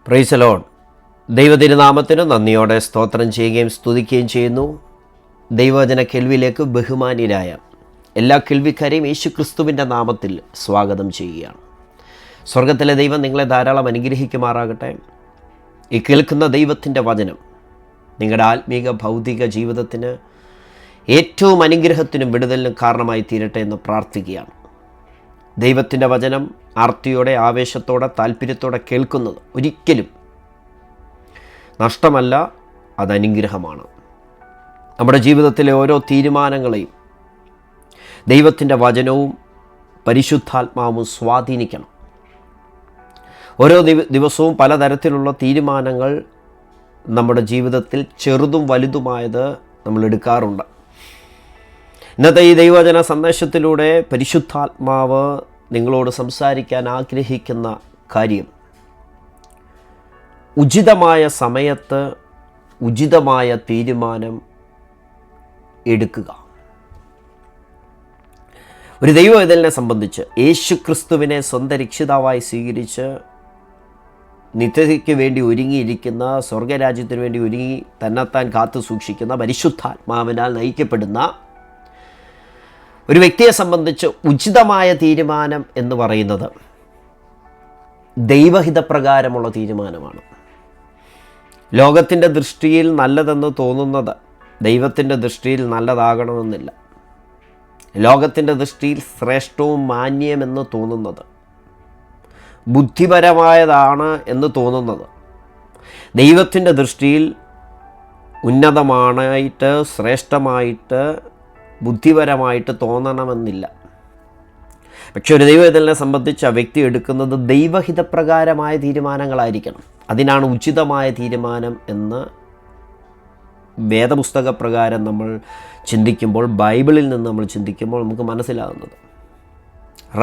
Praise the Lord. ദൈവതിരുനാമത്തിന് നന്ദിയോടെ സ്തോത്രം ചെയ്യുകയും സ്തുതിക്കുകയും ചെയ്യുന്നു. ദൈവവചന കേൾവിയിലേക്ക് ബഹുമാന്യരായ എല്ലാ കേൾവിക്കാരെയും യേശുക്രിസ്തുവിൻ്റെ നാമത്തിൽ സ്വാഗതം ചെയ്യുകയാണ്. സ്വർഗത്തിലെ ദൈവം നിങ്ങളെ ധാരാളം അനുഗ്രഹിക്കുമാറാകട്ടെ. ഈ കേൾക്കുന്ന ദൈവത്തിൻ്റെ വചനം നിങ്ങളുടെ ആത്മീക ഭൗതിക ജീവിതത്തിന് ഏറ്റവും അനുഗ്രഹത്തിനും വിടുതലിനും കാരണമായി തീരട്ടെ എന്ന് പ്രാർത്ഥിക്കുകയാണ്. ദൈവത്തിൻ്റെ വചനം ആർത്തിയോടെ, ആവേശത്തോടെ, താല്പര്യത്തോടെ കേൾക്കുന്നത് ഒരിക്കലും നഷ്ടമല്ല, അത് അനുഗ്രഹമാണ്. നമ്മുടെ ജീവിതത്തിലെ ഓരോ തീരുമാനങ്ങളെയും ദൈവത്തിൻ്റെ വചനവും പരിശുദ്ധാത്മാവും സ്വാധീനിക്കണം. ഓരോ ദിവസവും പലതരത്തിലുള്ള തീരുമാനങ്ങൾ നമ്മുടെ ജീവിതത്തിൽ ചെറുതും വലുതുമായത് നമ്മൾ എടുക്കാറുണ്ട്. ഇന്നത്തെ ഈ ദൈവവചന സന്ദേശത്തിലൂടെ പരിശുദ്ധാത്മാവ് നിങ്ങളോട് സംസാരിക്കാൻ ആഗ്രഹിക്കുന്ന കാര്യം, ഉചിതമായ സമയത്ത് ഉചിതമായ തീരുമാനം എടുക്കുക. ഒരു ദൈവവേദനെ സംബന്ധിച്ച് യേശുക്രിസ്തുവിനെ സ്വന്തം രക്ഷിതാവായി സ്വീകരിച്ച് നിത്യതയ്ക്ക് വേണ്ടി ഒരുങ്ങിയിരിക്കുന്ന, സ്വർഗരാജ്യത്തിന് വേണ്ടി ഒരുങ്ങി തന്നെത്താൻ കാത്തു സൂക്ഷിക്കുന്ന, പരിശുദ്ധാത്മാവിനാൽ നയിക്കപ്പെടുന്ന ഒരു വ്യക്തിയെ സംബന്ധിച്ച് ഉചിതമായ തീരുമാനം എന്ന് പറയുന്നത് ദൈവഹിതപ്രകാരമുള്ള തീരുമാനമാണ്. ലോകത്തിൻ്റെ ദൃഷ്ടിയിൽ നല്ലതെന്ന് തോന്നുന്നത് ദൈവത്തിൻ്റെ ദൃഷ്ടിയിൽ നല്ലതാകണമെന്നില്ല. ലോകത്തിൻ്റെ ദൃഷ്ടിയിൽ ശ്രേഷ്ഠവും മാന്യമെന്ന് തോന്നുന്നത്, ബുദ്ധിപരമായതാണ് എന്ന് തോന്നുന്നത് ദൈവത്തിൻ്റെ ദൃഷ്ടിയിൽ ഉന്നതമായിട്ട്, ശ്രേഷ്ഠമായിട്ട്, ബുദ്ധിപരമായിട്ട് തോന്നണമെന്നില്ല. പക്ഷെ ഒരു ദൈവത്തിനെ സംബന്ധിച്ച് ആ വ്യക്തി എടുക്കുന്നത് ദൈവഹിതപ്രകാരമായ തീരുമാനങ്ങളായിരിക്കണം. അതിനാണ് ഉചിതമായ തീരുമാനം എന്ന് വേദപുസ്തകപ്രകാരം നമ്മൾ ചിന്തിക്കുമ്പോൾ, ബൈബിളിൽ നിന്ന് നമ്മൾ ചിന്തിക്കുമ്പോൾ നമുക്ക് മനസ്സിലാകുന്നത്.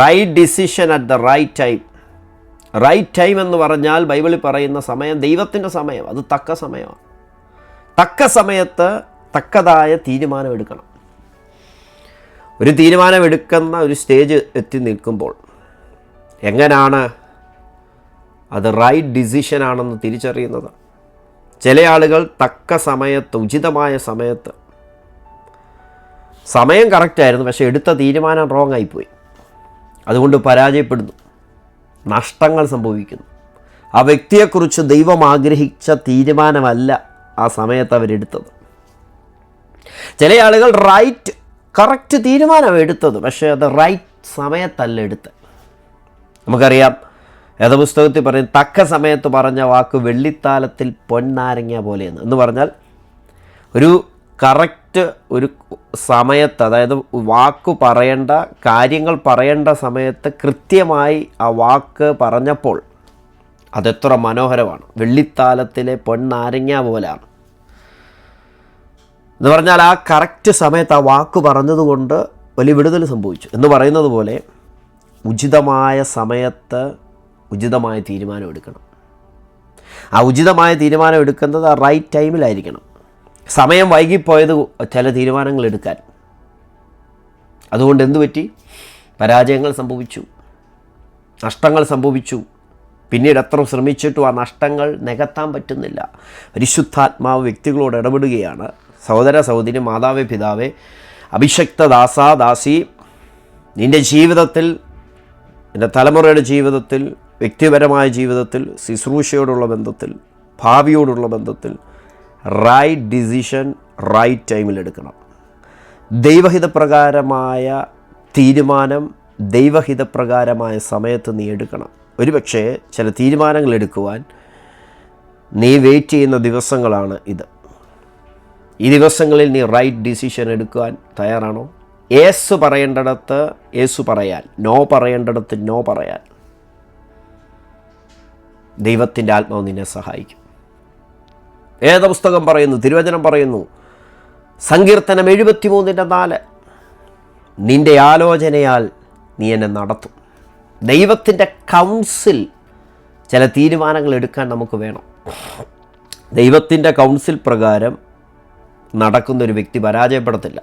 Right decision at the right time. Right time എന്ന് പറഞ്ഞാൽ ബൈബിളിൽ പറയുന്ന സമയം ദൈവത്തിൻ്റെ സമയം, അത് തക്ക സമയമാണ്. തക്ക സമയത്ത് തക്കതായ തീരുമാനം എടുക്കണം. ഒരു തീരുമാനം എടുക്കുന്ന ഒരു സ്റ്റേജ് എത്തി നിൽക്കുമ്പോൾ എങ്ങനെയാണ് അത് റൈറ്റ് ഡിസിഷനാണെന്ന് തിരിച്ചറിയുന്നത്? ചില ആളുകൾ തക്ക സമയത്ത്, ഉചിതമായ സമയത്ത്, സമയം കറക്റ്റായിരുന്നു, പക്ഷേ എടുത്ത തീരുമാനം റോങ് ആയിപ്പോയി. അതുകൊണ്ട് പരാജയപ്പെടുന്നു, നഷ്ടങ്ങൾ സംഭവിക്കുന്നു. ആ വ്യക്തിയെക്കുറിച്ച് ദൈവം ആഗ്രഹിച്ച തീരുമാനമല്ല ആ സമയത്ത് അവരെടുത്തത്. ചില ആളുകൾ കറക്റ്റ് തീരുമാനം എടുത്തത്, പക്ഷേ അത് റൈറ്റ് സമയത്തല്ല എടുത്തത്. നമുക്കറിയാം, വേദപുസ്തകത്തിൽ പറയും, തക്ക സമയത്ത് പറഞ്ഞ വാക്ക് വെള്ളിത്താലത്തിൽ പൊന്നാരങ്ങ പോലെയെന്ന്. എന്ന് പറഞ്ഞാൽ ഒരു കറക്റ്റ് ഒരു സമയത്ത്, അതായത് വാക്ക് പറയേണ്ട, കാര്യങ്ങൾ പറയേണ്ട സമയത്ത് കൃത്യമായി ആ വാക്ക് പറഞ്ഞപ്പോൾ അതെത്ര മനോഹരമാണ്. വെള്ളിത്താലത്തിലെ പൊന്നാരങ്ങ പോലെയാണ്. എന്ന് പറഞ്ഞാൽ ആ കറക്റ്റ് സമയത്ത് ആ വാക്ക് പറഞ്ഞതുകൊണ്ട് വലിയ വിടുതൽ സംഭവിച്ചു എന്ന് പറയുന്നത് പോലെ, ഉചിതമായ സമയത്ത് ഉചിതമായ തീരുമാനം എടുക്കണം. ആ ഉചിതമായ തീരുമാനം എടുക്കുന്നത് ആ റൈറ്റ് ടൈമിലായിരിക്കണം. സമയം വൈകിപ്പോയത് ചില തീരുമാനങ്ങൾ എടുക്കാൻ. അതുകൊണ്ട് എന്തു പറ്റി? പരാജയങ്ങൾ സംഭവിച്ചു, നഷ്ടങ്ങൾ സംഭവിച്ചു. പിന്നീട് എത്ര ശ്രമിച്ചിട്ടും ആ നഷ്ടങ്ങൾ നികത്താൻ പറ്റുന്നില്ല. പരിശുദ്ധാത്മാവ് വ്യക്തികളോട് ഇടപെടുകയാണ്. സഹോദര, സഹോദരി, മാതാവേ, പിതാവേ, അഭിഷക്ത ദാസ, ദാസി, നിൻ്റെ ജീവിതത്തിൽ, നിൻ്റെ തലമുറയുടെ ജീവിതത്തിൽ, വ്യക്തിപരമായ ജീവിതത്തിൽ, ശുശ്രൂഷയോടുള്ള ബന്ധത്തിൽ, ഭാവിയോടുള്ള ബന്ധത്തിൽ റൈറ്റ് ഡിസിഷൻ റൈറ്റ് ടൈമിലെടുക്കണം. ദൈവഹിതപ്രകാരമായ തീരുമാനം ദൈവഹിതപ്രകാരമായ സമയത്ത് നീ എടുക്കണം. ഒരുപക്ഷെ ചില തീരുമാനങ്ങൾ എടുക്കുവാൻ നീ വെയിറ്റ് ചെയ്യുന്ന ദിവസങ്ങളാണ് ഇത്. ഈ ദിവസങ്ങളിൽ നീ റൈറ്റ് ഡിസിഷൻ എടുക്കുവാൻ തയ്യാറാണോ? യേസ് പറയേണ്ടിടത്ത് യേസ് പറയാൻ, നോ പറയേണ്ടിടത്ത് നോ പറയാൻ ദൈവത്തിൻ്റെ ആത്മാവ് നിന്നെ സഹായിക്കും. വേദപുസ്തകം പറയുന്നു, തിരുവചനം പറയുന്നു, സങ്കീർത്തനം 73:4, നിൻ്റെ ആലോചനയാൽ നീ എന്നെ നടത്തും. ദൈവത്തിൻ്റെ കൗൺസിൽ ചില തീരുമാനങ്ങൾ എടുക്കാൻ നമുക്ക് വേണം. ദൈവത്തിൻ്റെ കൗൺസിൽ പ്രകാരം നടക്കുന്നൊരു വ്യക്തി പരാജയപ്പെടത്തില്ല.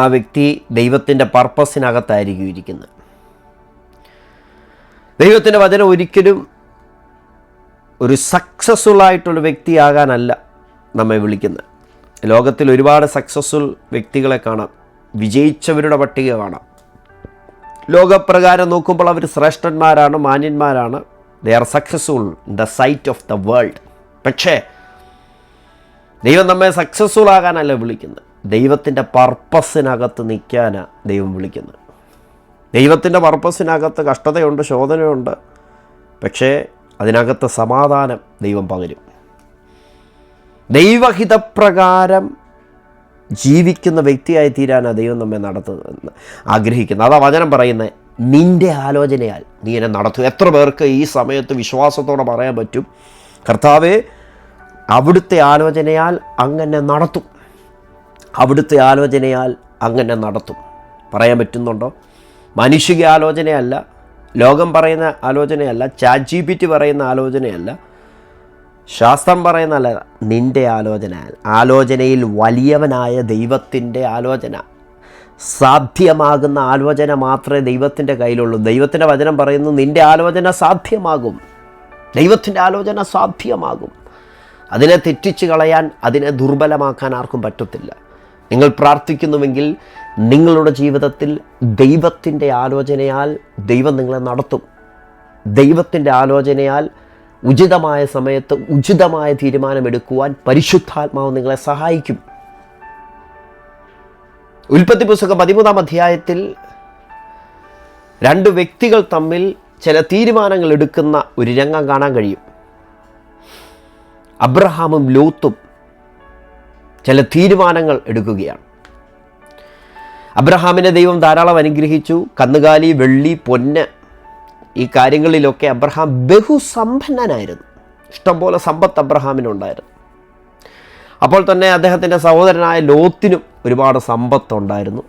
ആ വ്യക്തി ദൈവത്തിൻ്റെ പർപ്പസിനകത്തായിരിക്കും ഇരിക്കുന്നത്. ദൈവത്തിൻ്റെ വചനം ഒരിക്കലും ഒരു സക്സസ്ഫുള്ളായിട്ടുള്ള വ്യക്തിയാകാനല്ല നമ്മെ വിളിക്കുന്നത്. ലോകത്തിൽ ഒരുപാട് സക്സസ്ഫുൾ വ്യക്തികളെ കാണാം, വിജയിച്ചവരുടെ പട്ടിക കാണാം. ലോകപ്രകാരം നോക്കുമ്പോൾ അവർ ശ്രേഷ്ഠന്മാരാണ്, മാന്യന്മാരാണ്. They are successful in the sight of the world. പക്ഷേ ദൈവം നമ്മെ സക്സസ്ഫുൾ ആകാനല്ല വിളിക്കുന്നത്, ദൈവത്തിൻ്റെ പർപ്പസിനകത്ത് നിൽക്കാനാണ് ദൈവം വിളിക്കുന്നത്. ദൈവത്തിൻ്റെ പർപ്പസിനകത്ത് കഷ്ടതയുണ്ട്, ശോധനയുണ്ട്, പക്ഷേ അതിനകത്ത് സമാധാനം ദൈവം പകരും. ദൈവഹിതപ്രകാരം ജീവിക്കുന്ന വ്യക്തിയായി തീരാനാണ് ദൈവം നമ്മെ നടത്തുന്നതെന്ന് ആഗ്രഹിക്കുന്നത്. അതാ വചനം പറയുന്നത്, നിൻ്റെ ആലോചനയാൽ നീ എന്നെ നടത്തും. എത്ര പേർക്ക് ഈ സമയത്ത് വിശ്വാസത്തോടെ പറയാൻ പറ്റും, കർത്താവേ അവിടുത്തെ ആലോചനയാൽ അങ്ങനെ നടത്തും, അവിടുത്തെ ആലോചനയാൽ അങ്ങനെ നടത്തും? പറയാൻ പറ്റുന്നുണ്ടോ? മനുഷ്യ ആലോചനയല്ല, ലോകം പറയുന്ന ആലോചനയല്ല, ChatGPT പറയുന്ന ആലോചനയല്ല, ശാസ്ത്രം പറയുന്നതല്ല, നിൻ്റെ ആലോചനയാൽ. ആലോചനയിൽ വലിയവനായ ദൈവത്തിൻ്റെ ആലോചന, സാധ്യമാകുന്ന ആലോചന മാത്രമേ ദൈവത്തിൻ്റെ കയ്യിലുള്ളൂ. ദൈവത്തിൻ്റെ വചനം പറയുന്നു, നിൻ്റെ ആലോചന സാധ്യമാകും. ദൈവത്തിൻ്റെ ആലോചന സാധ്യമാകും. അതിനെ തെറ്റിച്ച് കളയാൻ, അതിനെ ദുർബലമാക്കാൻ ആർക്കും പറ്റത്തില്ല. നിങ്ങൾ പ്രാർത്ഥിക്കുന്നുവെങ്കിൽ നിങ്ങളുടെ ജീവിതത്തിൽ ദൈവത്തിൻ്റെ ആലോചനയാൽ ദൈവം നിങ്ങളെ നടത്തും. ദൈവത്തിൻ്റെ ആലോചനയാൽ ഉചിതമായ സമയത്ത് ഉചിതമായ തീരുമാനമെടുക്കുവാൻ പരിശുദ്ധാത്മാവ് നിങ്ങളെ സഹായിക്കും. ഉൽപ്പത്തി പുസ്തകം 13-ാം അധ്യായത്തിൽ 2 വ്യക്തികൾ തമ്മിൽ ചില തീരുമാനങ്ങൾ എടുക്കുന്ന ഒരു രംഗം കാണാൻ കഴിയും. അബ്രഹാമും ലോത്തും ചില തീരുമാനങ്ങൾ എടുക്കുകയാണ്. അബ്രഹാമിനെ ദൈവം ധാരാളം അനുഗ്രഹിച്ചു. കന്നുകാലി, വെള്ളി, പൊന്ന്, ഈ കാര്യങ്ങളിലൊക്കെ അബ്രഹാം ബഹുസമ്പന്നനായിരുന്നു. ഇഷ്ടംപോലെ സമ്പത്ത് അബ്രഹാമിനുണ്ടായിരുന്നു. അപ്പോൾ തന്നെ അദ്ദേഹത്തിൻ്റെ സഹോദരനായ ലോത്തിനും ഒരുപാട് സമ്പത്തുണ്ടായിരുന്നു.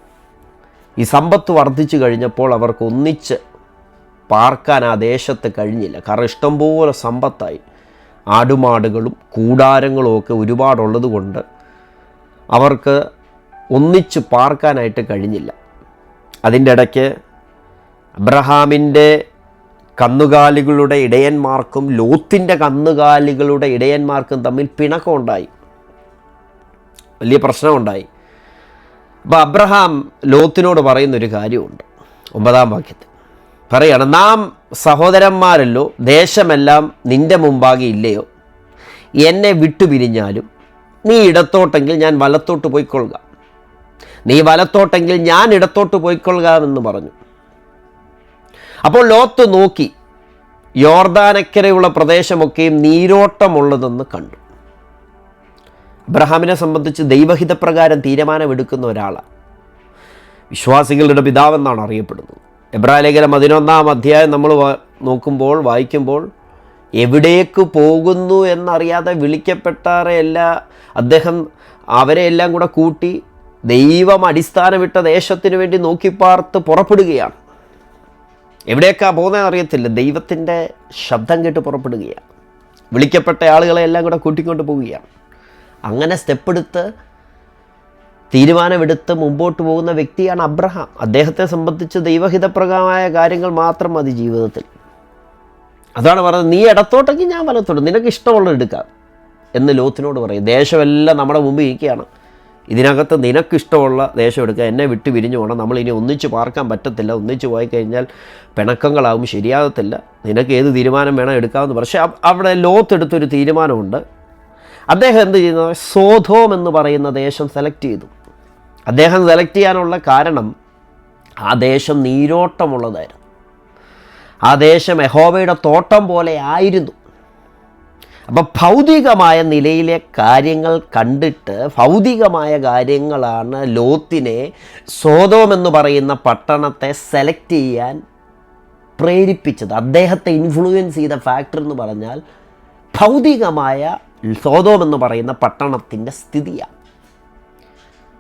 ഈ സമ്പത്ത് വർദ്ധിച്ചു കഴിഞ്ഞപ്പോൾ അവർക്ക് ഒന്നിച്ച് പാർക്കാൻ ആ ദേശത്ത് കഴിഞ്ഞില്ല. കാരണം ഇഷ്ടംപോലെ സമ്പത്തായി. ആടുമാടുകളും കൂടാരങ്ങളും ഒക്കെ ഒരുപാടുള്ളത് കൊണ്ട് അവർക്ക് ഒന്നിച്ച് പാർക്കാനായിട്ട് കഴിഞ്ഞില്ല. അതിൻ്റെ ഇടയ്ക്ക് അബ്രഹാമിൻ്റെ കന്നുകാലികളുടെ ഇടയന്മാർക്കും ലോത്തിൻ്റെ കന്നുകാലികളുടെ ഇടയന്മാർക്കും തമ്മിൽ പിണക്കമുണ്ടായി, വലിയ പ്രശ്നമുണ്ടായി. അപ്പോൾ അബ്രഹാം ലോത്തിനോട് പറയുന്നൊരു കാര്യമുണ്ട്. 9-ാം വാക്യത്തിൽ പറയാണ്, നാം സഹോദരന്മാരല്ലോ, ദേശമെല്ലാം നിൻ്റെ മുമ്പാകെ ഇല്ലയോ? എന്നെ വിട്ടുപിരിഞ്ഞാലും നീ ഇടത്തോട്ടെങ്കിൽ ഞാൻ വലത്തോട്ട് പോയിക്കൊള്ളുക, നീ വലത്തോട്ടെങ്കിൽ ഞാൻ ഇടത്തോട്ട് പോയിക്കൊള്ളുക പറഞ്ഞു. അപ്പോൾ ലോത്ത് നോക്കി, യോർദാനക്കരയുള്ള പ്രദേശമൊക്കെയും നീരോട്ടമുള്ളതെന്ന് കണ്ടു. അബ്രഹാമിനെ സംബന്ധിച്ച് ദൈവഹിതപ്രകാരം തീരുമാനമെടുക്കുന്ന ഒരാളാണ്. വിശ്വാസികളുടെ പിതാവെന്നാണ് അറിയപ്പെടുന്നത്. എബ്രായലേഖനം 11-ാം അധ്യായം നമ്മൾ വായിക്കുമ്പോൾ എവിടേക്ക് പോകുന്നു എന്നറിയാതെ വിളിക്കപ്പെട്ടവരെയല്ല അദ്ദേഹം അവരെയെല്ലാം കൂടെ കൂട്ടി ദൈവം അടിസ്ഥാനമിട്ട ദേശത്തിന് വേണ്ടി നോക്കിപ്പാർത്ത് പുറപ്പെടുകയാണ്. എവിടേക്കാണ് പോകുന്നതെന്ന് അറിയത്തില്ല, ദൈവത്തിൻ്റെ ശബ്ദം കേട്ട് പുറപ്പെടുകയാണ്. വിളിക്കപ്പെട്ട ആളുകളെല്ലാം കൂടെ കൂട്ടിക്കൊണ്ട് പോവുകയാണ്. അങ്ങനെ സ്റ്റെപ്പെടുത്ത് തീരുമാനമെടുത്ത് മുമ്പോട്ട് പോകുന്ന വ്യക്തിയാണ് അബ്രഹാം. അദ്ദേഹത്തെ സംബന്ധിച്ച് ദൈവഹിതപ്രകാരമായ കാര്യങ്ങൾ മാത്രം മതി ജീവിതത്തിൽ. അതാണ് പറഞ്ഞത്, നീ ഇടത്തോട്ടെങ്കിൽ ഞാൻ വലത്തോട്ട്, നിനക്ക് ഇഷ്ടമുള്ളത് എടുക്കാം എന്ന് ലോത്തിനോട് പറയും. ദേശമെല്ലാം നമ്മുടെ മുമ്പിൽ ഇരിക്കുകയാണ്, ഇതിനകത്ത് നിനക്കിഷ്ടമുള്ള ദേശം എടുക്കുക, എന്നെ വിട്ട് പിരിഞ്ഞു പോകണം, നമ്മളിനി ഒന്നിച്ച് പാർക്കാൻ പറ്റത്തില്ല, ഒന്നിച്ച് പോയി കഴിഞ്ഞാൽ പിണക്കങ്ങളാവും, ശരിയാകത്തില്ല, നിനക്ക് ഏത് തീരുമാനം വേണം എടുക്കാമെന്ന്. പക്ഷേ അവിടെ ലോത്ത് എടുത്തൊരു തീരുമാനമുണ്ട്. അദ്ദേഹം എന്ത് ചെയ്യുന്നത്, സോദോം എന്ന് പറയുന്ന ദേശം സെലക്ട് ചെയ്തു. അദ്ദേഹം സെലക്ട് ചെയ്യാനുള്ള കാരണം ആ ദേശം നീരോട്ടമുള്ളതായിരുന്നു. ആ ദേശം യഹോവയുടെ തോട്ടം പോലെ ആയിരുന്നു. അപ്പോൾ ഭൗതികമായ നിലയിലെ കാര്യങ്ങൾ കണ്ടിട്ട്, ഭൗതികമായ കാര്യങ്ങളാണ് ലോത്തിനെ സോദോം എന്ന് പറയുന്ന പട്ടണത്തെ സെലക്ട് ചെയ്യാൻ പ്രേരിപ്പിച്ചത്. അദ്ദേഹത്തെ ഇൻഫ്ലുവൻസ് ചെയ്ത ഫാക്ടർ എന്ന് പറഞ്ഞാൽ ഭൗതികമായ സോദോം എന്ന് പറയുന്ന പട്ടണത്തിൻ്റെ സ്ഥിതിയാണ്.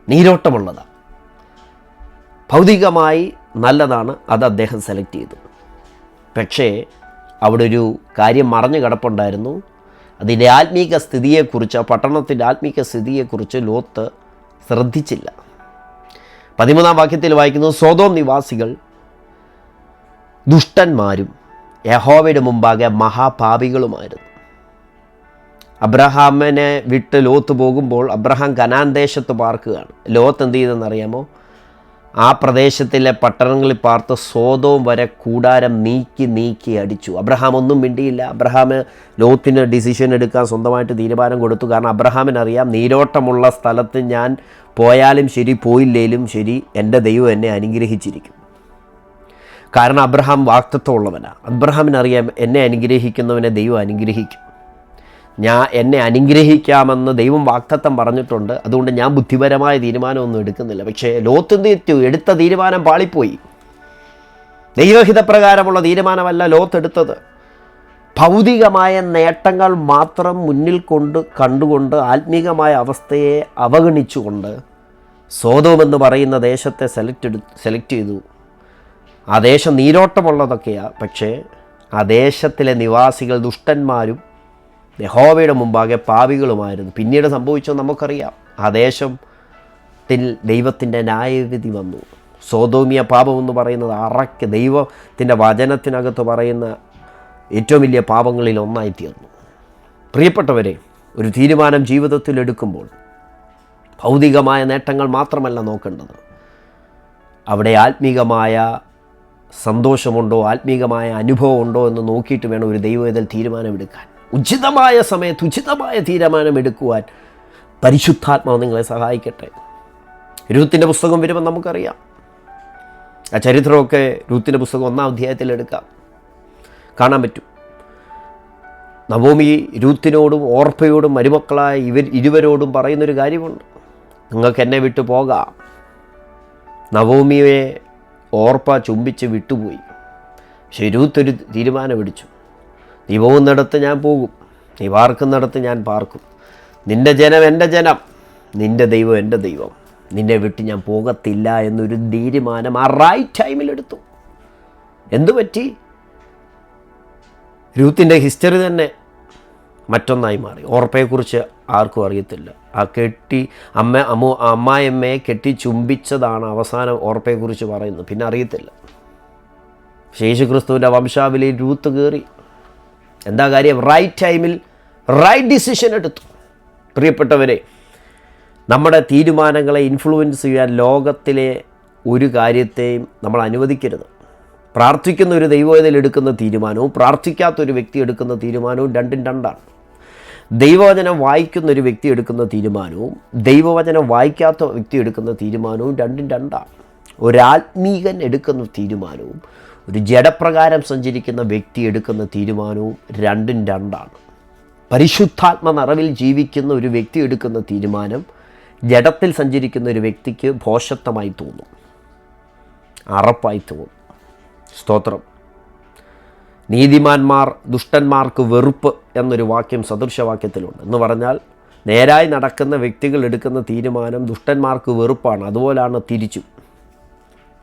നീരോട്ടമുള്ളതാണ്, ഭൗതികമായി നല്ലതാണ്, അത് അദ്ദേഹം സെലക്ട് ചെയ്തു. പക്ഷേ അവിടെ ഒരു കാര്യം മറഞ്ഞു കിടപ്പുണ്ടായിരുന്നു. അതിൻ്റെ ആത്മീക സ്ഥിതിയെക്കുറിച്ച്, ആ പട്ടണത്തിൻ്റെ ആത്മീക സ്ഥിതിയെക്കുറിച്ച് ലോത്ത് ശ്രദ്ധിച്ചില്ല. 13-ാം വാക്യത്തിൽ വായിക്കുന്നു, സോദോം നിവാസികൾ ദുഷ്ടന്മാരും യഹോവയുടെ മുമ്പാകെ മഹാപാപികളുമായിരുന്നു. അബ്രഹാമിനെ വിട്ട് ലോത്ത് പോകുമ്പോൾ അബ്രഹാം കനാൻ ദേശത്ത് പാർക്കുകയാണ്. ലോത്ത് എന്ത് ചെയ്തെന്നറിയാമോ? ആ പ്രദേശത്തിലെ പട്ടണങ്ങളിൽ പാർത്ത് സോദോം വരെ കൂടാരം നീക്കി അടിച്ചു. അബ്രഹാം ഒന്നും മിണ്ടിയില്ല. അബ്രഹാം ലോത്തിന് ഡിസിഷൻ എടുക്കാൻ സ്വന്തമായിട്ട് തീരുമാനം കൊടുത്തു. കാരണം അബ്രഹാമിനറിയാം, നീരോട്ടമുള്ള സ്ഥലത്ത് ഞാൻ പോയാലും ശരി പോയില്ലേലും ശരി എൻ്റെ ദൈവം എന്നെ അനുഗ്രഹിച്ചിരിക്കും. കാരണം അബ്രഹാം വാഗ്ദത്തമുള്ളവനാണ്. അബ്രഹാമിനറിയാം, എന്നെ അനുഗ്രഹിക്കുന്നവനെ ദൈവം അനുഗ്രഹിക്കും. എന്നെ അനുഗ്രഹിക്കാമെന്ന് ദൈവം വാഗ്ദത്തം പറഞ്ഞിട്ടുണ്ട്. അതുകൊണ്ട് ഞാൻ ബുദ്ധിപരമായ തീരുമാനമൊന്നും എടുക്കുന്നില്ല. പക്ഷേ ലോത്ത് എടുത്ത തീരുമാനം പാളിപ്പോയി. ദൈവഹിതപ്രകാരമുള്ള തീരുമാനമല്ല ലോത്ത് എടുത്തത്. ഭൗതികമായ നേട്ടങ്ങൾ മാത്രം മുന്നിൽ കണ്ടുകൊണ്ട് ആത്മീകമായ അവസ്ഥയെ അവഗണിച്ചുകൊണ്ട് സോദോം എന്ന് പറയുന്ന ദേശത്തെ സെലക്ട് ചെയ്തു. ആ ദേശം നീരോട്ടമുള്ളതൊക്കെയാണ്. പക്ഷേ ആ ദേശത്തിലെ നിവാസികൾ ദുഷ്ടന്മാരും യഹോവയുടെ മുമ്പാകെ പാപികളുമായിരുന്നു. പിന്നീട് സംഭവിച്ചത് നമുക്കറിയാം. ആ ദേശത്തിൽ ദൈവത്തിൻ്റെ ന്യായവിധി വന്നു. സോദോമിയ പാപം എന്ന് പറയുന്നത് ദൈവത്തിൻ്റെ വചനത്തിനകത്ത് പറയുന്ന ഏറ്റവും വലിയ പാപങ്ങളിൽ ഒന്നായിത്തീർന്നു. പ്രിയപ്പെട്ടവരെ, ഒരു തീരുമാനം ജീവിതത്തിൽ എടുക്കുമ്പോൾ ഭൗതികമായ നേട്ടങ്ങൾ മാത്രമല്ല നോക്കേണ്ടത്. അവിടെ ആത്മീകമായ സന്തോഷമുണ്ടോ, ആത്മീകമായ അനുഭവമുണ്ടോ എന്ന് നോക്കിയിട്ട് വേണം ഒരു ദൈവവേദൽ തീരുമാനമെടുക്കാൻ. ഉചിതമായ സമയത്ത് ഉചിതമായ തീരുമാനമെടുക്കുവാൻ പരിശുദ്ധാത്മാവ് നിങ്ങളെ സഹായിക്കട്ടെ. രൂത്തിൻ്റെ പുസ്തകം വരുമ്പോൾ നമുക്കറിയാം. ആ ചരിത്രമൊക്കെ രൂത്തിൻ്റെ പുസ്തകം 1-ാം അധ്യായത്തിൽ എടുക്കാം, കാണാൻ പറ്റും. നവോമി രൂത്തിനോടും ഓർപ്പയോടും മരുമക്കളായ ഇരുവരോടും പറയുന്നൊരു കാര്യമുണ്ട്, നിങ്ങൾക്ക് എന്നെ വിട്ടു പോകാം. നവോമിയെ ഓർപ്പ ചുംബിച്ച് വിട്ടുപോയി. പക്ഷേ രൂത്തൊരു തീരുമാനമെടുത്തു, നീ പോകുന്നിടത്ത് ഞാൻ പോകും, നീ പാർക്കുന്നിടത്ത് ഞാൻ പാർക്കും, നിൻ്റെ ജനം എൻ്റെ ജനം, നിൻ്റെ ദൈവം എൻ്റെ ദൈവം, നിന്നെ വിട്ട് ഞാൻ പോകത്തില്ല എന്നൊരു തീരുമാനം ആ റൈറ്റ് ടൈമിലെടുത്തു. എന്തുപറ്റി? രൂത്തിൻ്റെ ഹിസ്റ്ററി തന്നെ മറ്റൊന്നായി മാറി. ഓർപ്പയെക്കുറിച്ച് ആർക്കും അറിയത്തില്ല. ആ അമ്മായിയമ്മയെ കെട്ടി ചുംബിച്ചതാണ് അവസാനം ഓർപ്പയെക്കുറിച്ച് പറയുന്നത്. പിന്നെ അറിയത്തില്ല. യേശുക്രിസ്തുവിൻ്റെ വംശാവലിയിൽ രൂത്ത് കയറി. എന്താ കാര്യം? റൈറ്റ് ടൈമിൽ റൈറ്റ് ഡിസിഷൻ എടുത്തു. പ്രിയപ്പെട്ടവരെ, നമ്മുടെ തീരുമാനങ്ങളെ ഇൻഫ്ലുവൻസ് ചെയ്യാൻ ലോകത്തിലെ ഒരു കാര്യത്തെയും നമ്മൾ അനുവദിക്കരുത്. പ്രാർത്ഥിക്കുന്ന ഒരു ദൈവവേദന എടുക്കുന്ന തീരുമാനവും പ്രാർത്ഥിക്കാത്തൊരു വ്യക്തി എടുക്കുന്ന തീരുമാനവും രണ്ടും രണ്ടാണ്. ദൈവവചനം വായിക്കുന്ന ഒരു വ്യക്തി എടുക്കുന്ന തീരുമാനവും ദൈവവചനം വായിക്കാത്ത വ്യക്തി എടുക്കുന്ന തീരുമാനവും രണ്ടും രണ്ടാണ്. ഒരാത്മീകൻ എടുക്കുന്ന തീരുമാനവും ഒരു ജഡപ്രകാരം സഞ്ചരിക്കുന്ന വ്യക്തി എടുക്കുന്ന തീരുമാനവും രണ്ടും രണ്ടാണ്. പരിശുദ്ധാത്മ നിറവിൽ ജീവിക്കുന്ന ഒരു വ്യക്തി എടുക്കുന്ന തീരുമാനം ജഡത്തിൽ സഞ്ചരിക്കുന്ന ഒരു വ്യക്തിക്ക് ഭോഷത്വമായി തോന്നും, അറപ്പായി തോന്നും. സ്തോത്രം. നീതിമാന്മാർ ദുഷ്ടന്മാർക്ക് വെറുപ്പ് എന്നൊരു വാക്യം സദൃശവാക്യത്തിലുണ്ട്. എന്ന് പറഞ്ഞാൽ നേരായി നടക്കുന്ന വ്യക്തികൾ എടുക്കുന്ന തീരുമാനം ദുഷ്ടന്മാർക്ക് വെറുപ്പാണ്. അതുപോലാണ് തിരിച്ചും.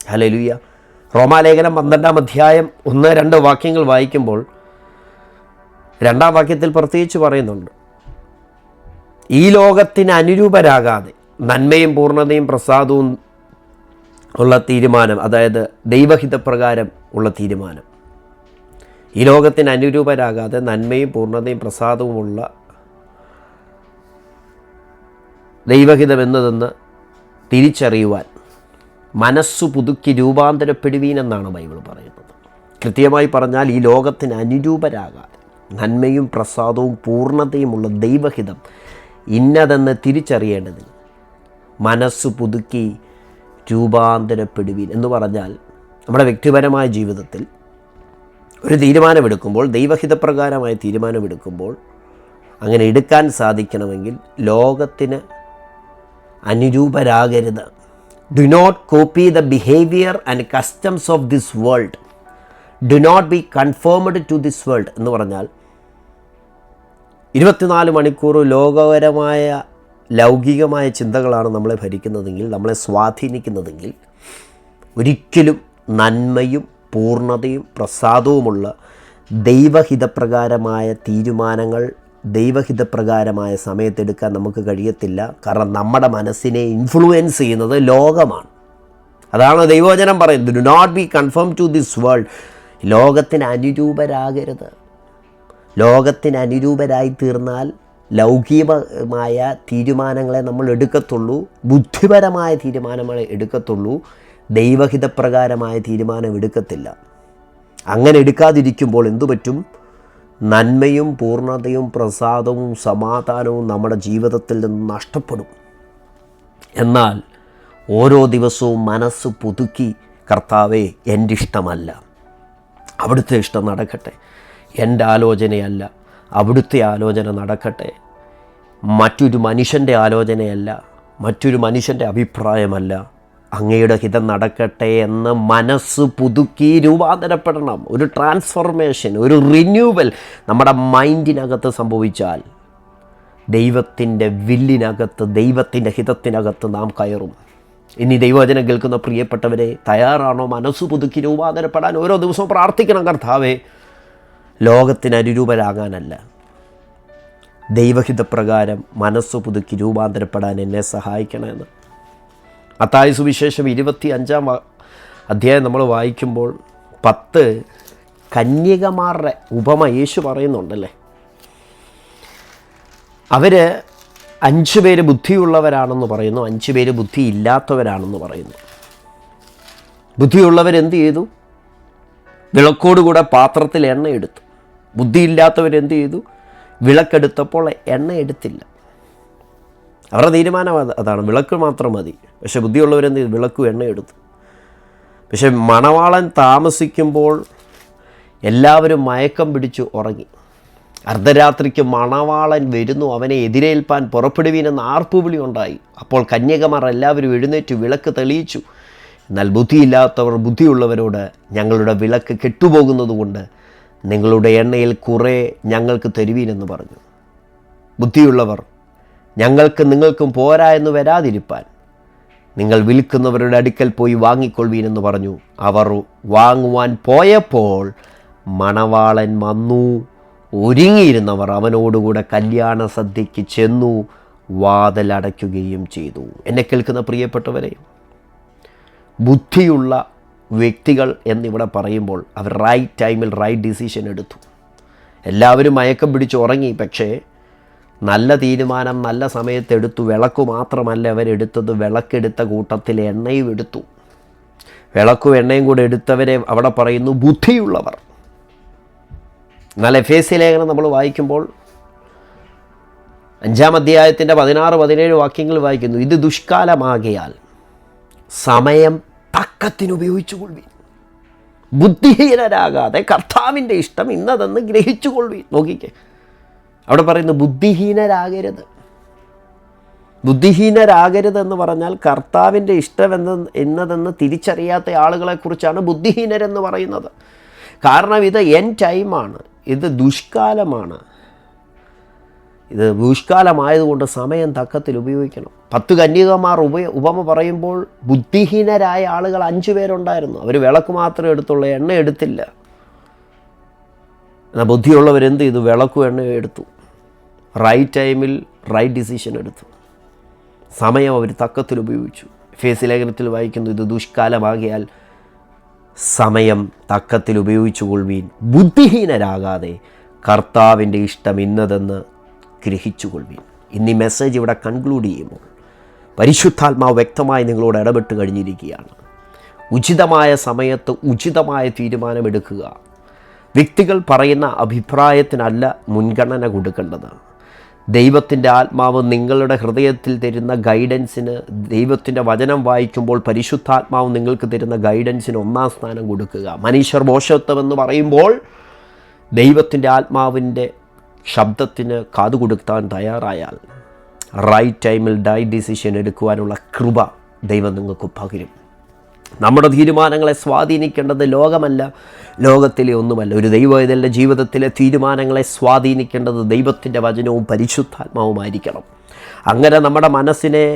ഹല്ലേലൂയ. റോമാലേഖനം 12-ാം അധ്യായം 1-2 വാക്യങ്ങൾ വായിക്കുമ്പോൾ 2-ാം വാക്യത്തിൽ പ്രത്യേകിച്ച് പറയുന്നുണ്ട്, ഈ ലോകത്തിന് അനുരൂപരാകാതെ നന്മയും പൂർണ്ണതയും പ്രസാദവും ഉള്ള തീരുമാനം, അതായത് ദൈവഹിതപ്രകാരം ഉള്ള തീരുമാനം. ഈ ലോകത്തിന് അനുരൂപരാകാതെ നന്മയും പൂർണ്ണതയും പ്രസാദവുമുള്ള ദൈവഹിതം എന്നതെന്ന് തിരിച്ചറിയുവാൻ മനസ്സു പുതുക്കി രൂപാന്തരപ്പെടുവീനെന്നാണ് ബൈബിൾ പറയുന്നത്. കൃത്യമായി പറഞ്ഞാൽ ഈ ലോകത്തിന് അനുരൂപരാകാതെ നന്മയും പ്രസാദവും പൂർണ്ണതയുമുള്ള ദൈവഹിതം ഇന്നതെന്ന് തിരിച്ചറിയേണ്ടതിന് മനസ്സു പുതുക്കി രൂപാന്തരപ്പെടുവീൻ എന്ന് പറഞ്ഞാൽ നമ്മുടെ വ്യക്തിപരമായ ജീവിതത്തിൽ ഒരു തീരുമാനമെടുക്കുമ്പോൾ, ദൈവഹിതപ്രകാരമായ തീരുമാനമെടുക്കുമ്പോൾ, അങ്ങനെ എടുക്കാൻ സാധിക്കണമെങ്കിൽ ലോകത്തിന് അനുരൂപരാകരുത്. Do not copy the behaviour and customs of this world. Do not be confirmed to this world എന്ന് പറഞ്ഞാൽ 24 മണിക്കൂർ ലോകപരമായ ലൗകികമായ ചിന്തകളാണ് നമ്മളെ ഭരിക്കുന്നതെങ്കിൽ, നമ്മളെ സ്വാധീനിക്കുന്നതെങ്കിൽ, ഒരിക്കലും നന്മയും പൂർണ്ണതയും പ്രസാദവുമുള്ള ദൈവഹിതപ്രകാരമായ തീരുമാനങ്ങൾ ദൈവഹിതപ്രകാരമായ സമയത്തെടുക്കാൻ നമുക്ക് കഴിയത്തില്ല. കാരണം നമ്മുടെ മനസ്സിനെ ഇൻഫ്ലുവൻസ് ചെയ്യുന്നത് ലോകമാണ്. അതാണ് ദൈവവചനം പറയുന്നത്, do not be confirm to this world. ലോകത്തിന് അനുരൂപരാകരുത്. ലോകത്തിന് അനുരൂപരായി തീർന്നാൽ ലൗകികമായ തീരുമാനങ്ങളെ നമ്മൾ എടുക്കത്തുള്ളൂ, ബുദ്ധിപരമായ തീരുമാനങ്ങളെ എടുക്കത്തുള്ളൂ. ദൈവഹിതപ്രകാരമായ തീരുമാനം എടുക്കത്തില്ല. അങ്ങനെ എടുക്കാതിരിക്കുമ്പോൾ എന്തു പറ്റും? നന്മയും പൂർണ്ണതയും പ്രസാദവും സമാധാനവും നമ്മുടെ ജീവിതത്തിൽ നിന്ന് നഷ്ടപ്പെടും. എന്നാൽ ഓരോ ദിവസവും മനസ്സ് പുതുക്കി, കർത്താവേ, എൻ്റെ ഇഷ്ടമല്ല, അവിടുത്തെ ഇഷ്ടം നടക്കട്ടെ, എൻ്റെ ആലോചനയല്ല, അവിടുത്തെ ആലോചന നടക്കട്ടെ, മറ്റൊരു മനുഷ്യൻ്റെ ആലോചനയല്ല, മറ്റൊരു മനുഷ്യൻ്റെ അഭിപ്രായമല്ല, അങ്ങയുടെ ഹിതം നടക്കട്ടെ എന്ന് മനസ്സ് പുതുക്കി രൂപാന്തരപ്പെടണം. ഒരു ട്രാൻസ്ഫോർമേഷൻ, ഒരു റിന്യൂവൽ നമ്മുടെ മൈൻഡിനകത്ത് സംഭവിച്ചാൽ ദൈവത്തിൻ്റെ വില്ലിനകത്ത്, ദൈവത്തിൻ്റെ ഹിതത്തിനകത്ത് നാം കയറും. ഇനി ദൈവവചനം കേൾക്കുന്ന പ്രിയപ്പെട്ടവരെ, തയ്യാറാണോ മനസ്സ് പുതുക്കി രൂപാന്തരപ്പെടാൻ? ഓരോ ദിവസവും പ്രാർത്ഥിക്കണം, കർത്താവേ, ലോകത്തിന് അനുരൂപരാകാനല്ല, ദൈവഹിതപ്രകാരം മനസ്സ് പുതുക്കി രൂപാന്തരപ്പെടാൻ എന്നെ സഹായിക്കണമെന്ന്. മത്തായി സുവിശേഷം 25-ാം അധ്യായം നമ്മൾ വായിക്കുമ്പോൾ 10 കന്യകമാരുടെ ഉപമ യേശു പറയുന്നുണ്ടല്ലേ. അവർ 5 പേര് ബുദ്ധിയുള്ളവരാണെന്ന് പറയുന്നു, 5 പേര് ബുദ്ധിയില്ലാത്തവരാണെന്ന് പറയുന്നു. ബുദ്ധിയുള്ളവരെന്ത് ചെയ്തു? വിളക്കോടുകൂടെ പാത്രത്തിൽ എണ്ണ എടുത്തു. ബുദ്ധിയില്ലാത്തവരെന്ത് ചെയ്തു? വിളക്കെടുത്തപ്പോൾ എണ്ണ എടുത്തില്ല. അവരുടെ തീരുമാനം അതാണ്, വിളക്ക് മാത്രം മതി. പക്ഷെ ബുദ്ധിയുള്ളവരെന്ത് ചെയ്തു? വിളക്കും എണ്ണ എടുത്തു. പക്ഷെ മണവാളൻ താമസിക്കുമ്പോൾ എല്ലാവരും മയക്കം പിടിച്ചു ഉറങ്ങി. അർദ്ധരാത്രിക്ക് മണവാളൻ വരുന്നു, അവനെ എതിരേൽപ്പാൻ പുറപ്പെടുവീനെന്ന് ആർപ്പുവിളി ഉണ്ടായി. അപ്പോൾ കന്യകമാർ എല്ലാവരും എഴുന്നേറ്റ് വിളക്ക് തെളിയിച്ചു. എന്നാൽ ബുദ്ധിയില്ലാത്തവർ ബുദ്ധിയുള്ളവരോട്, ഞങ്ങളുടെ വിളക്ക് കെട്ടുപോകുന്നതുകൊണ്ട് നിങ്ങളുടെ എണ്ണയിൽ കുറേ ഞങ്ങൾക്ക് തരുവീനെന്ന് പറഞ്ഞു. ബുദ്ധിയുള്ളവർ, ഞങ്ങൾക്ക് നിങ്ങൾക്കും പോരാ എന്ന് വരാതിരിപ്പാൻ നിങ്ങൾ വിൽക്കുന്നവരുടെ അടുക്കൽ പോയി വാങ്ങിക്കൊള്ളുവീനെന്ന് പറഞ്ഞു. അവർ വാങ്ങുവാൻ പോയപ്പോൾ മണവാളൻ വന്നു. ഒരുങ്ങിയിരുന്നവർ അവനോടുകൂടെ കല്യാണ സദ്യയ്ക്ക് ചെന്നു, വാതിലടയ്ക്കുകയും ചെയ്തു. എന്നെ കേൾക്കുന്ന പ്രിയപ്പെട്ടവരെ, ബുദ്ധിയുള്ള വ്യക്തികൾ എന്നിവിടെ പറയുമ്പോൾ അവർ റൈറ്റ് ടൈമിൽ റൈറ്റ് ഡിസിഷൻ എടുത്തു. എല്ലാവരും മയക്കം പിടിച്ച് ഉറങ്ങി, പക്ഷേ നല്ല തീരുമാനം നല്ല സമയത്തെടുത്തു. വിളക്കു മാത്രമല്ല അവരെടുത്തത്, വിളക്കെടുത്ത കൂട്ടത്തിൽ എണ്ണയും എടുത്തു. വിളക്കും എണ്ണയും കൂടെ എടുത്തവരെ അവിടെ പറയുന്നു ബുദ്ധിയുള്ളവർ. എന്നാൽ എഫേസ്യ ലേഖനം നമ്മൾ വായിക്കുമ്പോൾ 5-ാം അധ്യായത്തിൻ്റെ 16-17 വാക്യങ്ങൾ വായിക്കുന്നു. ഇത് ദുഷ്കാലമാകയാൽ സമയം തക്കത്തിനുപയോഗിച്ചുകൊള്ളുവീൻ, ബുദ്ധിഹീനരാകാതെ കർത്താവിൻ്റെ ഇഷ്ടം ഇന്നതെന്ന് ഗ്രഹിച്ചുകൊള്ളുവീൻ. നോക്കിക്കേ, അവിടെ പറയുന്നു ബുദ്ധിഹീനരാകരുത്. ബുദ്ധിഹീനരാകരുതെന്ന് പറഞ്ഞാൽ കർത്താവിൻ്റെ ഇഷ്ടം എന്നതെന്ന് തിരിച്ചറിയാത്ത ആളുകളെക്കുറിച്ചാണ് ബുദ്ധിഹീനരെന്ന് പറയുന്നത്. കാരണം ഇത് ടൈമാണ്, ഇത് ദുഷ്കാലമാണ്. ഇത് ദുഷ്കാലമായതുകൊണ്ട് സമയം തക്കത്തിൽ ഉപയോഗിക്കണം. 10 കന്യകമാർ ഉപമ പറയുമ്പോൾ ബുദ്ധിഹീനരായ ആളുകൾ 5 പേരുണ്ടായിരുന്നു. അവർ വിളക്ക് മാത്രമേ എടുത്തുള്ളൂ, എണ്ണ എടുത്തില്ല. എന്നാൽ ബുദ്ധിയുള്ളവരെന്ത് ചെയ്തു? വിളക്കും എണ്ണയും എടുത്തു. റൈറ്റ് ടൈമിൽ റൈറ്റ് ഡിസിഷൻ എടുത്തു. സമയം അവർ തക്കത്തിൽ ഉപയോഗിച്ചു. എഫേസ്യ ലേഖനത്തിൽ വായിക്കുന്നു, ഇത് ദുഷ്കാലമാകിയാൽ സമയം തക്കത്തിൽ ഉപയോഗിച്ചു കൊള്ളുവീൻ, ബുദ്ധിഹീനരാകാതെ കർത്താവിൻ്റെ ഇഷ്ടം ഇന്നതെന്ന് ഗ്രഹിച്ചുകൊള്ളുവീൻ. ഇന്നീ മെസ്സേജ് ഇവിടെ കൺക്ലൂഡ് ചെയ്യുമ്പോൾ പരിശുദ്ധാത്മാവ് വ്യക്തമായി നിങ്ങളോട് ഇടപെട്ട് കഴിഞ്ഞിരിക്കുകയാണ്. ഉചിതമായ സമയത്ത് ഉചിതമായ തീരുമാനമെടുക്കുക. വ്യക്തികൾ പറയുന്ന അഭിപ്രായത്തിനല്ല മുൻഗണന കൊടുക്കേണ്ടത്. ദൈവത്തിൻ്റെ ആത്മാവ് നിങ്ങളുടെ ഹൃദയത്തിൽ തരുന്ന ഗൈഡൻസിന്, ദൈവത്തിൻ്റെ വചനം വായിക്കുമ്പോൾ പരിശുദ്ധാത്മാവ് നിങ്ങൾക്ക് തരുന്ന ഗൈഡൻസിന് 1-ാം സ്ഥാനം കൊടുക്കുക. മനുഷ്യർ മോശത്വമെന്ന് പറയുമ്പോൾ ദൈവത്തിൻ്റെ ആത്മാവിൻ്റെ ശബ്ദത്തിന് കാതുകൊടുക്കാൻ തയ്യാറായാൽ റൈറ്റ് ടൈമിൽ റൈറ്റ് ഡിസിഷൻ എടുക്കുവാനുള്ള കൃപ ദൈവം നിങ്ങൾക്ക് പകരും. നമ്മുടെ തീരുമാനങ്ങളെ സ്വാധീനിക്കേണ്ടത് ലോകമല്ല, ലോകത്തിലെ ഒന്നുമല്ല. ഒരു ദൈവവേദൻ്റെ ജീവിതത്തിലെ തീരുമാനങ്ങളെ സ്വാധീനിക്കേണ്ടത് ദൈവത്തിൻ്റെ വചനവും പരിശുദ്ധാത്മാവുമായിരിക്കണം. അങ്ങനെ നമ്മുടെ മനസ്സിനെ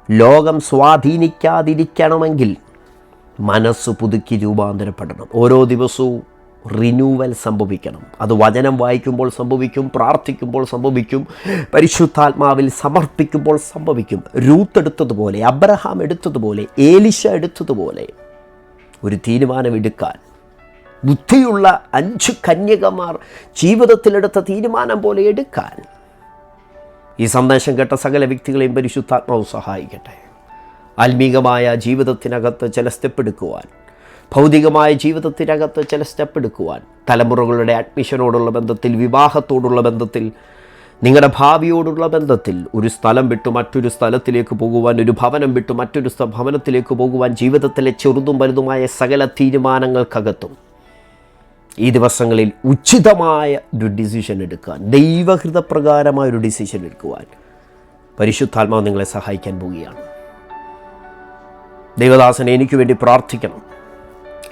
ലോകം സ്വാധീനിക്കാതിരിക്കണമെങ്കിൽ മനസ്സ് പുതുക്കി രൂപാന്തരപ്പെടണം. ഓരോ ദിവസവും റിന്യൂവൽ സംഭവിക്കണം. അത് വചനം വായിക്കുമ്പോൾ സംഭവിക്കും, പ്രാർത്ഥിക്കുമ്പോൾ സംഭവിക്കും, പരിശുദ്ധാത്മാവിൽ സമർപ്പിക്കുമ്പോൾ സംഭവിക്കും. രൂത്ത് എടുത്തതുപോലെ, അബ്രഹാം എടുത്തതുപോലെ, ഏലിശ എടുത്തതുപോലെ ഒരു തീരുമാനമെടുക്കാൻ ബുദ്ധിയുള്ള 5 കന്യകമാർ ജീവിതത്തിലെടുത്ത തീരുമാനം പോലെ എടുക്കാൻ ഈ സന്ദേശം കേട്ട സകല വ്യക്തികളെയും പരിശുദ്ധാത്മാവ് സഹായിക്കട്ടെ. ആത്മീകമായ ജീവിതത്തിനകത്ത് ചില സ്റ്റെപ്പ് എടുക്കുവാൻ, ഭൗതികമായ ജീവിതത്തിനകത്ത് ചില സ്റ്റെപ്പ് എടുക്കുവാൻ, തലമുറകളുടെ അഡ്മിഷനോടുള്ള ബന്ധത്തിൽ, വിവാഹത്തോടുള്ള ബന്ധത്തിൽ, നിങ്ങളുടെ ഭാവിയോടുള്ള ബന്ധത്തിൽ, ഒരു സ്ഥലം വിട്ടു മറ്റൊരു സ്ഥലത്തിലേക്ക് പോകുവാൻ, ഒരു ഭവനം വിട്ടു മറ്റൊരു ഭവനത്തിലേക്ക് പോകുവാൻ, ജീവിതത്തിലെ ചെറുതും വലുതുമായ സകല തീരുമാനങ്ങൾക്കകത്തും ഈ ദിവസങ്ങളിൽ ഉചിതമായ ഒരു ഡിസിഷൻ എടുക്കാൻ, ദൈവഹൃതപ്രകാരമായൊരു ഡിസിഷൻ എടുക്കുവാൻ പരിശുദ്ധാത്മാവ് നിങ്ങളെ സഹായിക്കാൻ പോവുകയാണ്. ദൈവദാസനെ എനിക്ക് വേണ്ടി പ്രാർത്ഥിക്കണം.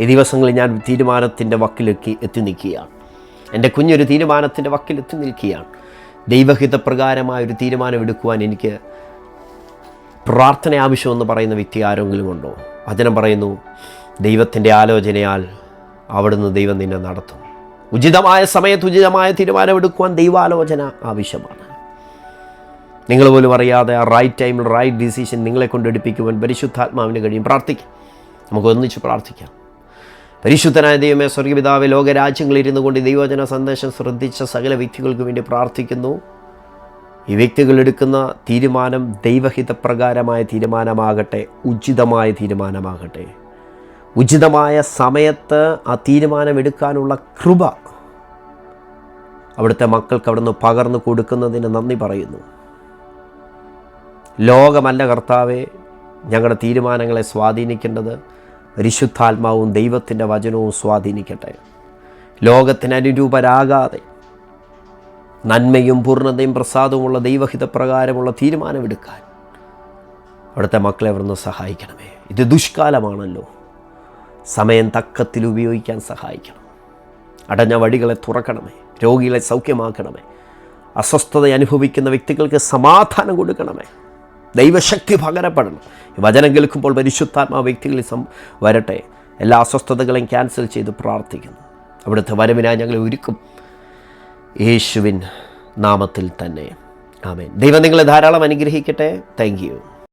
ഈ ദിവസങ്ങളിൽ ഞാൻ തീരുമാനത്തിൻ്റെ വക്കിലേക്ക് എത്തി നിൽക്കുകയാണ്. എൻ്റെ കുഞ്ഞൊരു തീരുമാനത്തിൻ്റെ വക്കിലെത്തി നിൽക്കുകയാണ്. ദൈവഹിതപ്രകാരമായൊരു തീരുമാനം എടുക്കുവാൻ എനിക്ക് പ്രാർത്ഥന ആവശ്യമെന്ന് പറയുന്ന വ്യക്തി ആരെങ്കിലും ഉണ്ടോ? വചനം പറയുന്നു, ദൈവത്തിൻ്റെ ആലോചനയാൽ അവിടുന്ന് ദൈവം നിന്നെ നടത്തും. ഉചിതമായ സമയത്ത് ഉചിതമായ തീരുമാനമെടുക്കുവാൻ ദൈവാലോചന ആവശ്യമാണ്. നിങ്ങൾ പോലും അറിയാതെ ആ റൈറ്റ് ടൈമിൽ റൈറ്റ് ഡിസിഷൻ നിങ്ങളെ കൊണ്ട് എടുപ്പിക്കുവാൻ പരിശുദ്ധാത്മാവിന് കഴിയും. പ്രാർത്ഥിക്കാം, നമുക്ക് ഒന്നിച്ച് പ്രാർത്ഥിക്കാം. പരിശുദ്ധനായ ദൈവമേ, സ്വർഗപിതാവേ, ലോകരാജ്യങ്ങളിരുന്നു കൊണ്ട് ദൈവവചന സന്ദേശം ശ്രദ്ധിച്ച സകല വ്യക്തികൾക്ക് വേണ്ടി പ്രാർത്ഥിക്കുന്നു. ഈ വ്യക്തികൾ എടുക്കുന്ന തീരുമാനം ദൈവഹിതപ്രകാരമായ തീരുമാനമാകട്ടെ, ഉചിതമായ തീരുമാനമാകട്ടെ. ഉചിതമായ സമയത്ത് ആ തീരുമാനമെടുക്കാനുള്ള കൃപ അവിടുത്തെ മക്കൾക്ക് അവിടുന്ന് പകർന്നു കൊടുക്കുന്നതിന് നന്ദി പറയുന്നു. ലോകമല്ല കർത്താവേ ഞങ്ങളുടെ തീരുമാനങ്ങളെ സ്വാധീനിക്കേണ്ടത്, പരിശുദ്ധാത്മാവും ദൈവത്തിൻ്റെ വചനവും സ്വാധീനിക്കട്ടെ. ലോകത്തിന് അനുരൂപരാകാതെ നന്മയും പൂർണ്ണതയും പ്രസാദവുമുള്ള ദൈവഹിതപ്രകാരമുള്ള തീരുമാനമെടുക്കാൻ അവിടുത്തെ മക്കളെ അവിടുന്ന് സഹായിക്കണമേ. ഇത് ദുഷ്കാലമാണല്ലോ, സമയം തക്കത്തിൽ ഉപയോഗിക്കാൻ സഹായിക്കണം. അടഞ്ഞ വഴികളെ തുറക്കണമേ, രോഗികളെ സൗഖ്യമാക്കണമേ, അസ്വസ്ഥത അനുഭവിക്കുന്ന വ്യക്തികൾക്ക് സമാധാനം കൊടുക്കണമേ, ദൈവശക്തി പകരപ്പെടണം. ഈ വചനം കേൾക്കുമ്പോൾ പരിശുദ്ധാത്മാ വ്യക്തികളിൽ വരട്ടെ. എല്ലാ അസ്വസ്ഥതകളെയും ക്യാൻസൽ ചെയ്ത് പ്രാർത്ഥിക്കുന്നു. അവിടുത്തെ വരവിനായി ഞങ്ങളെ ഒരുക്കും, യേശുവിൻ നാമത്തിൽ തന്നെ. ആമേൻ. ദൈവം നിങ്ങളെ ധാരാളം അനുഗ്രഹിക്കട്ടെ. Thank you.